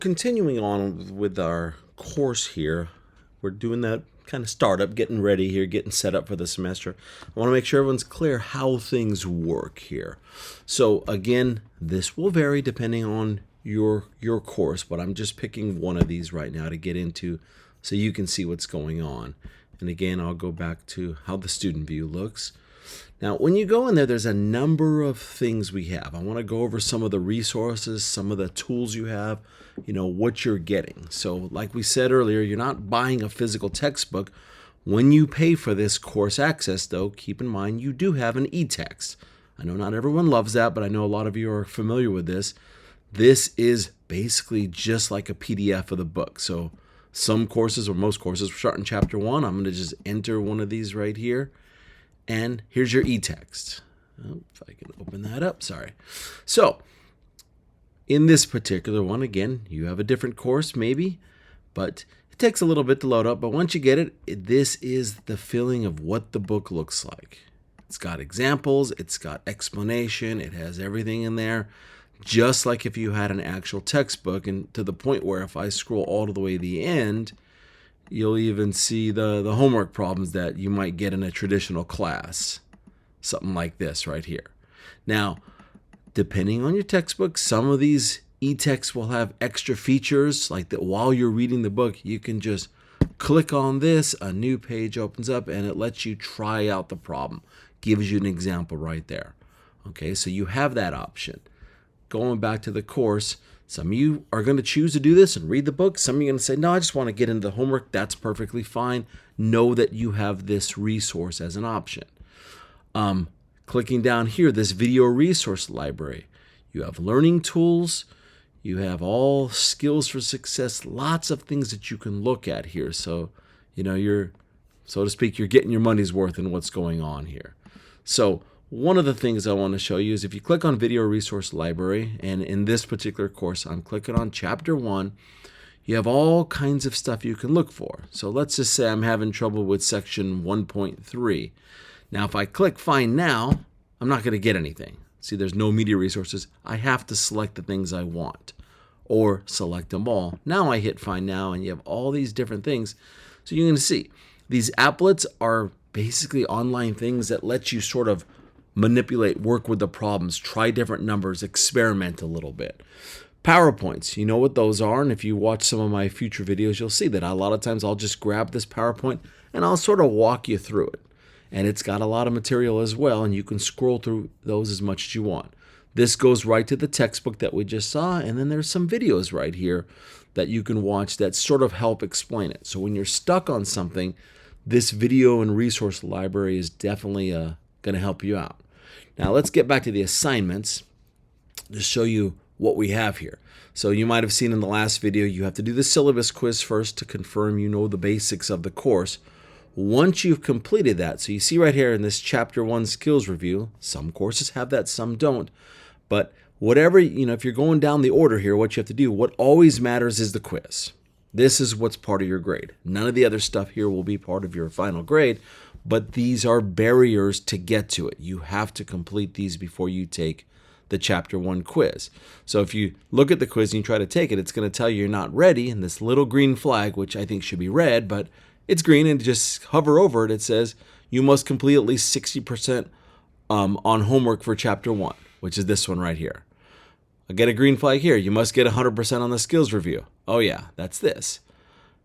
Continuing on with our course here, we're doing that kind of startup, getting ready here, getting set up for the semester. I want to make sure everyone's clear how things work here. So again, this will vary depending on your course, but I'm just picking one of these right now to get into so you can see what's going on. And again, I'll go back to how the student view looks. Now, when you go in there, there's a number of things we have. I want to go over some of the resources, some of the tools you have, what you're getting. So like we said earlier, you're not buying a physical textbook. When you pay for this course access, though, keep in mind you do have an e-text. I know not everyone loves that, but I know a lot of you are familiar with this. This is basically just like a PDF of the book. So some courses, or most courses, we're starting chapter 1. I'm going to just enter one of these right here. And here's your e-text. Oh, if I can open that up, sorry. So in this particular one, again, you have a different course maybe, but it takes a little bit to load up. But once you get it, this is the feeling of what the book looks like. It's got examples, it's got explanation, it has everything in there, just like if you had an actual textbook, and to the point where if I scroll all the way to the end, you'll even see the homework problems that you might get in a traditional class. Something like this right here. Now, depending on your textbook, some of these e-texts will have extra features like that. While you're reading the book, you can just click on this, a new page opens up, and it lets you try out the problem. Gives you an example right there. Okay, so you have that option. Going back to the course, some of you are going to choose to do this and read the book. Some of you are going to say, no, I just want to get into the homework. That's perfectly fine. Know that you have this resource as an option. Clicking down here, this video resource library. You have learning tools. You have all skills for success. Lots of things that you can look at here. So, you're, so to speak, you're getting your money's worth in what's going on here. So one of the things I want to show you is if you click on Video Resource Library, and in this particular course, I'm clicking on Chapter 1, you have all kinds of stuff you can look for. So let's just say I'm having trouble with Section 1.3. Now, if I click Find Now, I'm not going to get anything. See, there's no media resources. I have to select the things I want or select them all. Now I hit Find Now, and you have all these different things. So you're going to see these applets are basically online things that let you sort of manipulate, work with the problems, try different numbers, experiment a little bit. PowerPoints, you know what those are, and if you watch some of my future videos, you'll see that a lot of times I'll just grab this PowerPoint and I'll sort of walk you through it. And it's got a lot of material as well, and you can scroll through those as much as you want. This goes right to the textbook that we just saw, and then there's some videos right here that you can watch that sort of help explain it. So when you're stuck on something, this video and resource library is definitely going to help you out. Now let's get back to the assignments to show you what we have here. So you might have seen in the last video, you have to do the syllabus quiz first to confirm you know the basics of the course. Once you've completed that, so you see right here in this Chapter 1 skills review, some courses have that, some don't. But whatever, if you're going down the order here, what you have to do, what always matters is the quiz. This is what's part of your grade. None of the other stuff here will be part of your final grade, but these are barriers to get to it. You have to complete these before you take the Chapter 1 quiz. So if you look at the quiz and you try to take it, it's going to tell you you're not ready, and this little green flag, which I think should be red, but it's green, and just hover over it, it says you must complete at least 60% on homework for Chapter 1, which is this one right here. I get a green flag here. You must get 100% on the skills review. Oh yeah, that's this.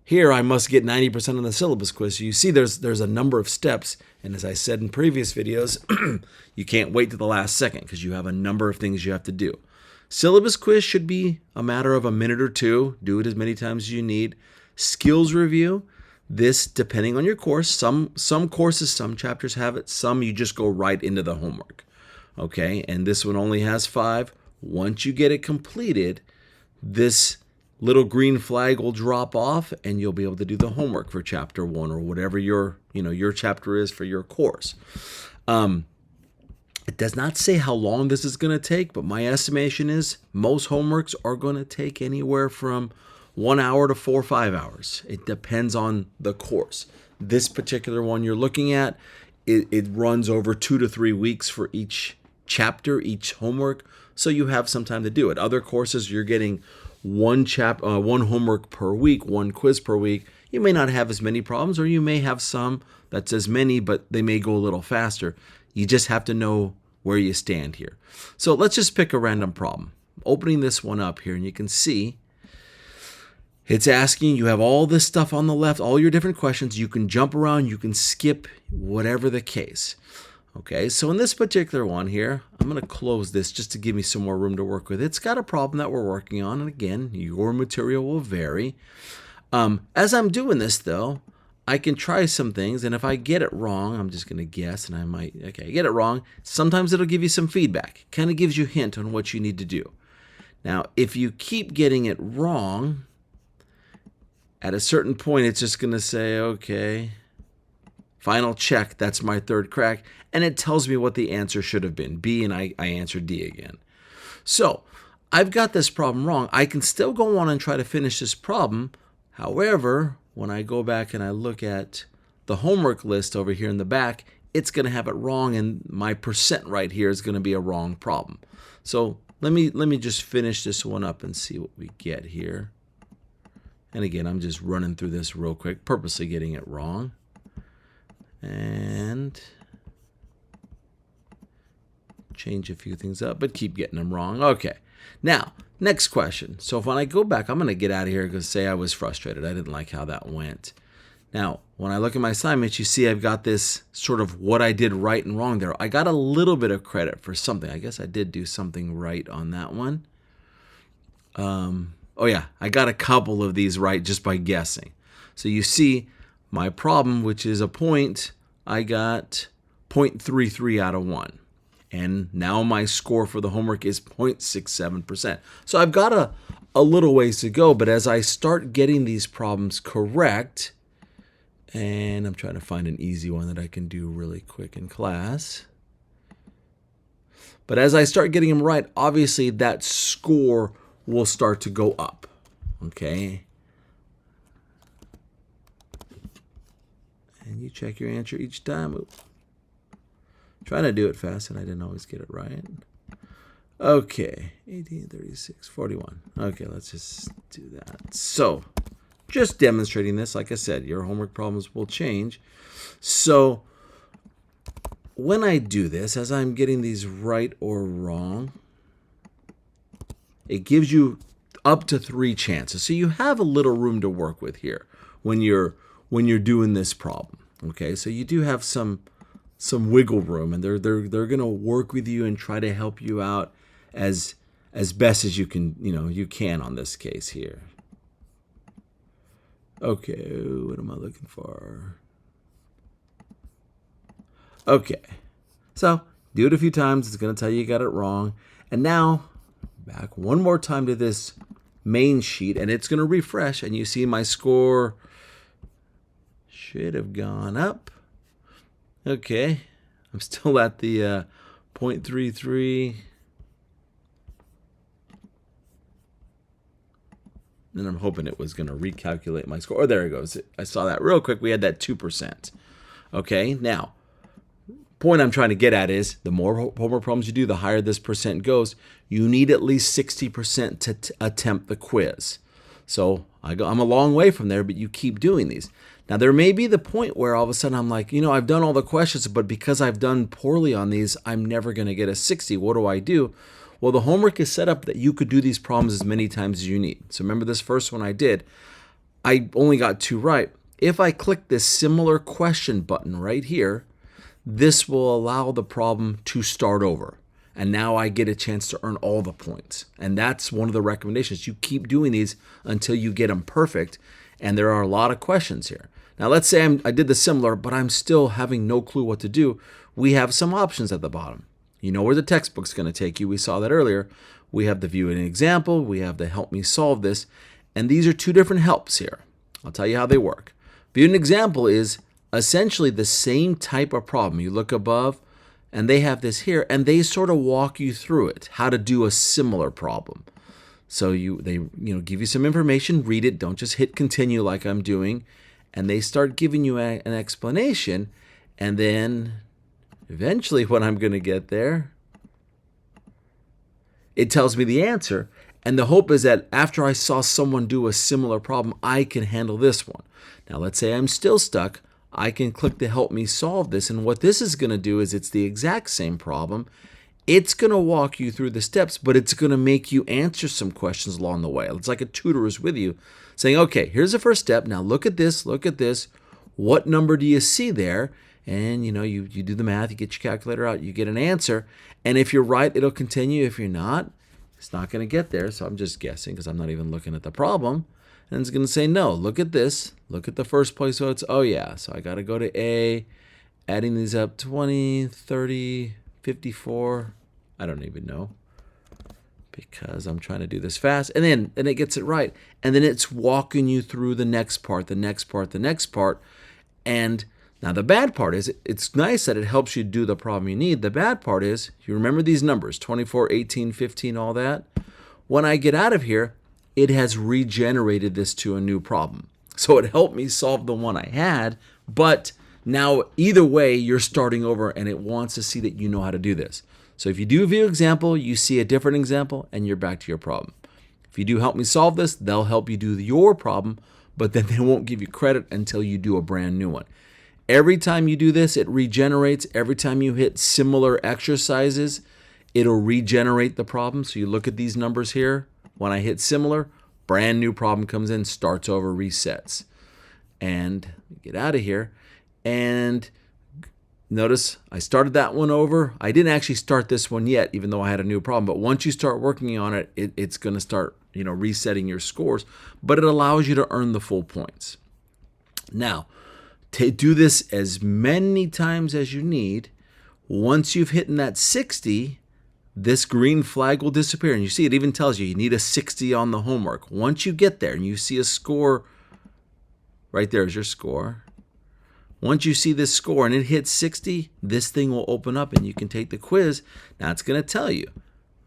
Here I must get 90% on the syllabus quiz. So you see there's a number of steps, and as I said in previous videos, you can't wait to the last second because you have a number of things you have to do. Syllabus quiz should be a matter of a minute or two. Do it as many times as you need. Skills review, this depending on your course. Some courses, some chapters have it. Some you just go right into the homework. Okay, and this one only has 5. Once you get it completed, this little green flag will drop off, and you'll be able to do the homework for Chapter 1 or whatever your chapter is for your course. It does not say how long this is going to take, but my estimation is most homeworks are going to take anywhere from 1 hour to 4 or 5 hours. It depends on the course. This particular one you're looking at, it runs over 2 to 3 weeks for each chapter, each homework, so you have some time to do it. Other courses, you're getting one homework per week, one quiz per week, you may not have as many problems, or you may have some that's as many, but they may go a little faster. You just have to know where you stand here. So let's just pick a random problem. Opening this one up here, and you can see it's asking, you have all this stuff on the left, all your different questions. You can jump around, you can skip, whatever the case. Okay, so in this particular one here, I'm going to close this just to give me some more room to work with. It's got a problem that we're working on, and again, your material will vary. As I'm doing this, though, I can try some things, and if I get it wrong, I'm just going to guess, and I might, okay, get it wrong. Sometimes it'll give you some feedback. Kind of gives you a hint on what you need to do. Now, if you keep getting it wrong, at a certain point, it's just going to say, okay, final check, that's my third crack, and it tells me what the answer should have been, B, and I answered D again. So, I've got this problem wrong. I can still go on and try to finish this problem. However, when I go back and I look at the homework list over here in the back, it's going to have it wrong, and my percent right here is going to be a wrong problem. So, let me just finish this one up and see what we get here. And again, I'm just running through this real quick, purposely getting it wrong. And change a few things up, but keep getting them wrong. Okay, now, next question. So when I go back, I'm going to get out of here because say I was frustrated. I didn't like how that went. Now, when I look at my assignments, you see I've got this sort of what I did right and wrong there. I got a little bit of credit for something. I guess I did do something right on that one. Oh yeah, I got a couple of these right just by guessing. So you see my problem, which is a point, I got 0.33 out of 1. And now my score for the homework is 0.67%. So I've got a little ways to go, but as I start getting these problems correct, and I'm trying to find an easy one that I can do really quick in class. But as I start getting them right, obviously that score will start to go up, okay? And you check your answer each time. Oops. Trying to do it fast, and I didn't always get it right. Okay, 18, 36, 41. Okay, let's just do that. So, just demonstrating this, like I said, your homework problems will change. So, when I do this, as I'm getting these right or wrong, it gives you up to 3 chances. So you have a little room to work with here when you're doing this problem. Okay, so you do have some wiggle room, and they're going to work with you and try to help you out as best as you can on this case here. Okay, what am I looking for? Okay, so do it a few times. It's going to tell you got it wrong, and now back one more time to this main sheet, and it's going to refresh, and you see my score should have gone up. Okay, I'm still at the 0.33, and I'm hoping it was going to recalculate my score. Oh, there it goes. I saw that real quick. We had that 2%. Okay, now, point I'm trying to get at is the more homework problems you do, the higher this percent goes. You need at least 60% to attempt the quiz. So I'm a long way from there, but you keep doing these. Now, there may be the point where all of a sudden I'm like, I've done all the questions, but because I've done poorly on these, I'm never going to get a 60. What do I do? Well, the homework is set up that you could do these problems as many times as you need. So remember this first one I did, I only got 2 right. If I click this similar question button right here, this will allow the problem to start over. And now I get a chance to earn all the points. And that's one of the recommendations. You keep doing these until you get them perfect. And there are a lot of questions here. Now, let's say I did the similar, but I'm still having no clue what to do. We have some options at the bottom. You know where the textbook's going to take you. We saw that earlier. We have the view an example. We have the help me solve this. And these are 2 different helps here. I'll tell you how they work. View an example is essentially the same type of problem. You look above, and they have this here, and they sort of walk you through it, how to do a similar problem. So they give you some information, read it, don't just hit continue like I'm doing, and they start giving you an explanation, and then eventually when I'm going to get there, it tells me the answer, And the hope is that after I saw someone do a similar problem, I can handle this one. Now, let's say I'm still stuck. I can click to help me solve this. And what this is going to do is it's the exact same problem. It's going to walk you through the steps, but it's going to make you answer some questions along the way. It's like a tutor is with you saying, okay, here's the first step. Now look at this, look at this. What number do you see there? And you do the math, you get your calculator out, you get an answer. And if you're right, it'll continue. If you're not, it's not going to get there. So I'm just guessing because I'm not even looking at the problem. And it's going to say, no, look at this. Look at the first place votes. Oh, yeah. So I got to go to A, adding these up, 20, 30, 54. I don't even know because I'm trying to do this fast. And then it gets it right. And then it's walking you through the next part, the next part, the next part. And now the bad part is it's nice that it helps you do the problem you need. The bad part is you remember these numbers, 24, 18, 15, all that. When I get out of here, it has regenerated this to a new problem. So it helped me solve the one I had, but now either way, you're starting over and it wants to see that you know how to do this. So if you do a view example, you see a different example and you're back to your problem. If you do help me solve this, they'll help you do your problem, but then they won't give you credit until you do a brand new one. Every time you do this, it regenerates. Every time you hit similar exercises, it'll regenerate the problem. So you look at these numbers here. When I hit similar, brand new problem comes in, starts over, resets. And get out of here. And notice I started that one over. I didn't actually start this one yet, even though I had a new problem. But once you start working on it, it's going to start resetting your scores. But it allows you to earn the full points. Now, to do this as many times as you need. Once you've hit that 60, this green flag will disappear. And you see, it even tells you need a 60 on the homework. Once you get there and you see a score, right there is your score. Once you see this score and it hits 60, this thing will open up and you can take the quiz. Now it's going to tell you.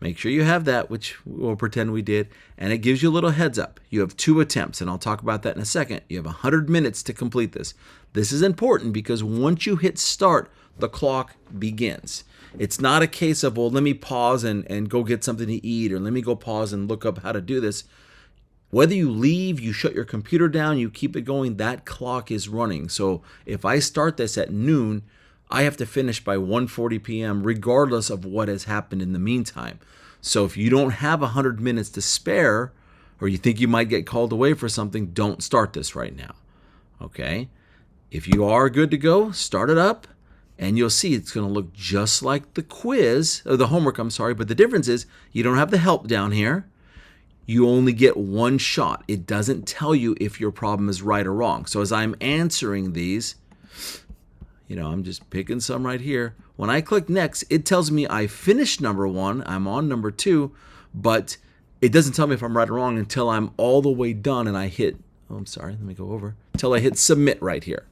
Make sure you have that, which we'll pretend we did. And it gives you a little heads up. You have 2 attempts, and I'll talk about that in a second. You have 100 minutes to complete this. This is important because once you hit start, the clock begins. It's not a case of, well, let me pause and go get something to eat, or let me go pause and look up how to do this. Whether you leave, you shut your computer down, you keep it going, that clock is running. So if I start this at noon, I have to finish by 1:40 p.m. regardless of what has happened in the meantime. So if you don't have 100 minutes to spare, or you think you might get called away for something, don't start this right now. Okay? If you are good to go, start it up, and you'll see it's going to look just like the quiz, or the homework, I'm sorry, but the difference is you don't have the help down here. You only get one shot. It doesn't tell you if your problem is right or wrong. So as I'm answering these, I'm just picking some right here. When I click next, it tells me I finished number 1. I'm on number 2, but it doesn't tell me if I'm right or wrong until I'm all the way done and I hit, let me go over, until I hit submit right here.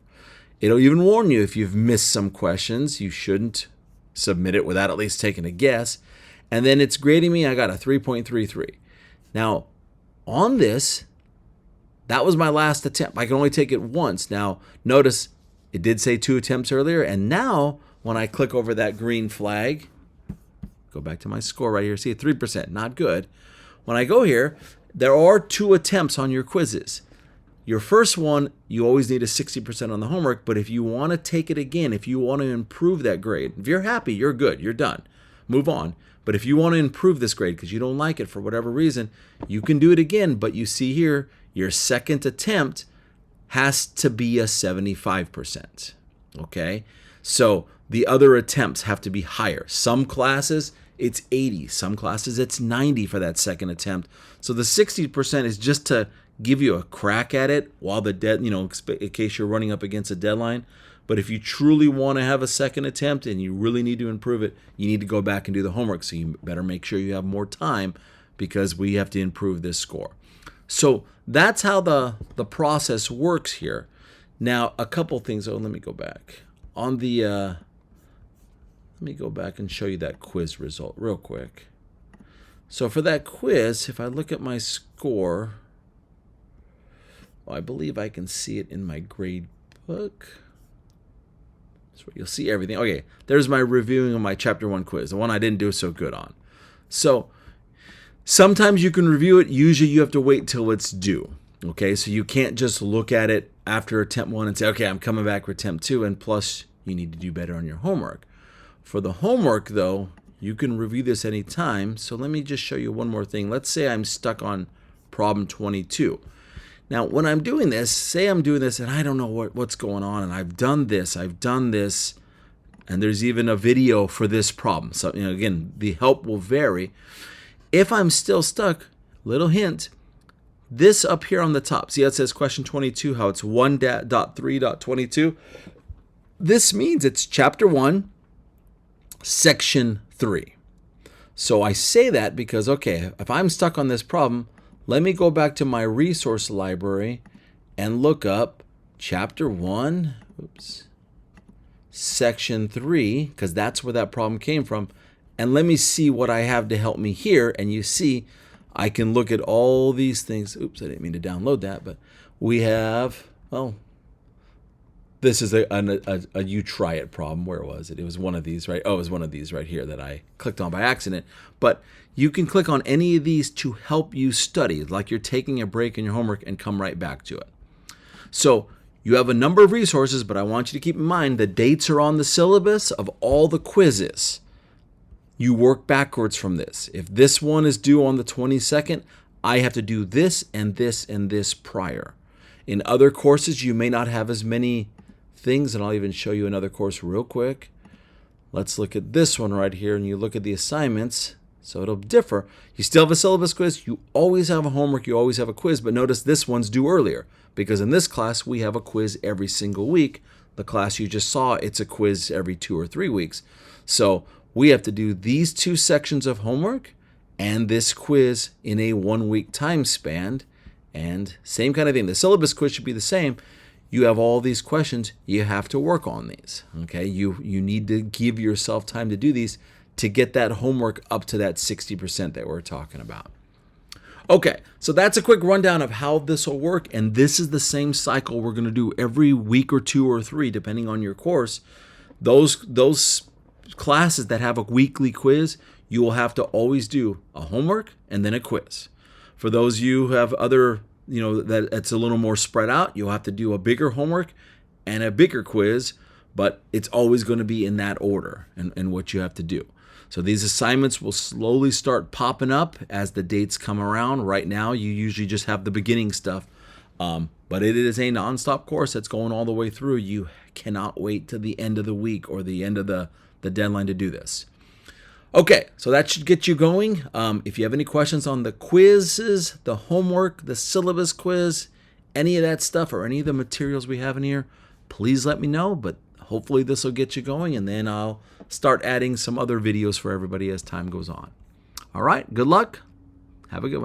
It'll even warn you if you've missed some questions. You shouldn't submit it without at least taking a guess. And then it's grading me. I got a 3.33. Now, on this, that was my last attempt. I can only take it once. Now, notice it did say 2 attempts earlier. And now, when I click over that green flag, go back to my score right here. See, 3%, not good. When I go here, there are 2 attempts on your quizzes. Your first one, you always need a 60% on the homework, but if you want to take it again, if you want to improve that grade, if you're happy, you're good, you're done, move on. But if you want to improve this grade because you don't like it for whatever reason, you can do it again, but you see here, your second attempt has to be a 75%, okay? So the other attempts have to be higher. Some classes, it's 80. Some classes, it's 90 for that second attempt. So the 60% is just to give you a crack at it while in case you're running up against a deadline. But if you truly want to have a second attempt and you really need to improve it, you need to go back and do the homework. So you better make sure you have more time because we have to improve this score. So that's how the process works here. Now, a couple things. Let me go back. Let me go back and show you that quiz result real quick. So for that quiz, if I look at my score, I believe I can see it in my grade book. So you'll see everything. Okay, there's my reviewing of my Chapter 1 quiz, the one I didn't do so good on. So Sometimes you can review it. Usually you have to wait till it's due. Okay, so you can't just look at it after attempt 1 and say, okay, I'm coming back for attempt 2, and plus you need to do better on your homework. For the homework, though, you can review this anytime. So let me just show you one more thing. Let's say I'm stuck on problem 22. Now, when I'm doing this, say I'm doing this and I don't know what's going on, and I've done this, and there's even a video for this problem. So, again, the help will vary. If I'm still stuck, little hint, this up here on the top, see how it says question 22, how it's 1.3.22? This means it's chapter 1, section 3. So I say that because, okay, if I'm stuck on this problem, let me go back to my resource library and look up chapter 1, section 3, because that's where that problem came from. And let me see what I have to help me here. And you see, I can look at all these things. Oops, I didn't mean to download that, but we have, well, this is a you try it problem. Where was it? It was one of these, right? Oh, it was one of these right here that I clicked on by accident. But you can click on any of these to help you study, like you're taking a break in your homework, and come right back to it. So you have a number of resources, but I want you to keep in mind the dates are on the syllabus of all the quizzes. You work backwards from this. If this one is due on the 22nd, I have to do this and this and this prior. In other courses, you may not have as many things, and I'll even show you another course real quick. Let's look at this one right here, and you look at the assignments. So it'll differ. You still have a syllabus quiz. You always have a homework. You always have a quiz. But notice this one's due earlier, because in this class, we have a quiz every single week. The class you just saw, it's a quiz every 2 or 3 weeks. So we have to do these 2 sections of homework and this quiz in a 1-week time span. And same kind of thing. The syllabus quiz should be the same. You have all these questions. You have to work on these. Okay, you need to give yourself time to do these to get that homework up to that 60% that we're talking about. Okay, so that's a quick rundown of how this will work, and this is the same cycle we're going to do every week or 2 or 3, depending on your course. Those classes that have a weekly quiz, you will have to always do a homework and then a quiz. For those of you who have other, that it's a little more spread out, you'll have to do a bigger homework and a bigger quiz, but it's always going to be in that order and what you have to do. So these assignments will slowly start popping up as the dates come around. Right now, you usually just have the beginning stuff, but it is a nonstop course that's going all the way through. You cannot wait till the end of the week or the end of the deadline to do this. Okay, so that should get you going. If you have any questions on the quizzes, the homework, the syllabus quiz, any of that stuff, or any of the materials we have in here, please let me know. But hopefully this will get you going, and then I'll start adding some other videos for everybody as time goes on. All right, good luck. Have a good one.